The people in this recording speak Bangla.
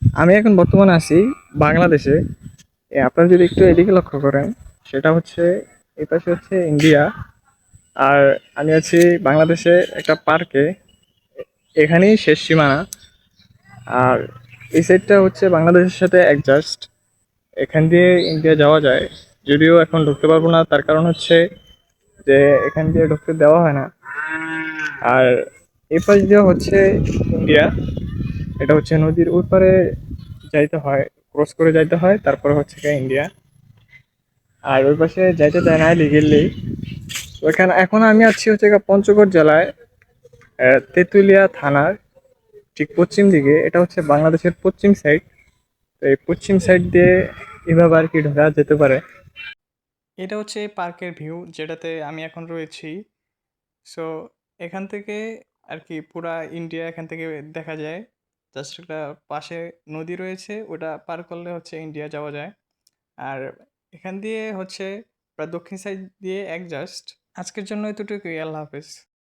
আমি এখন বর্তমানে আছি বাংলাদেশে। আপনারা যদি একটু এদিকে লক্ষ্য করেন, সেটা হচ্ছে এই পাশে হচ্ছে ইন্ডিয়া, আর আমি আছি বাংলাদেশে একটা পার্কে। এখানেই শেষ সীমানা। আর এই সাইডটা হচ্ছে বাংলাদেশের সাথে অ্যাডজাস্ট, এখান দিয়ে ইন্ডিয়া যাওয়া যায়। যদিও এখন ঢুকতে পারবো না, তার কারণ হচ্ছে যে এখান দিয়ে ঢুকতে দেওয়া হয় না। আর এই পাশ দিয়ে হচ্ছে ইন্ডিয়া, এটা হচ্ছে নদীর ওই পারে যাইতে হয়, ক্রস করে যাইতে হয়, তারপরে হচ্ছে গিয়ে ইন্ডিয়া। আর ওই পাশে যাইতে দেয় না লিগেলি। ওইখানে এখন আমি আছি হচ্ছে গিয়ে পঞ্চগড় জেলায়, তেঁতুলিয়া থানার ঠিক পশ্চিম দিকে। এটা হচ্ছে বাংলাদেশের পশ্চিম সাইড। তো এই পশ্চিম সাইড দিয়ে এভাবে আর কি ঢোকা যেতে পারে। এটা হচ্ছে পার্কের ভিউ যেটাতে আমি এখন রয়েছি। সো এখান থেকে আর কি পুরা ইন্ডিয়া এখান থেকে দেখা যায়। জাস্ট একটা পাশে নদী রয়েছে, ওটা পার করলে হচ্ছে ইন্ডিয়া যাওয়া যায়। আর এখান দিয়ে হচ্ছে প্রায় দক্ষিণ সাইড দিয়ে এক জাস্ট। আজকের জন্য এতটুকুই। আল্লাহ হাফেজ।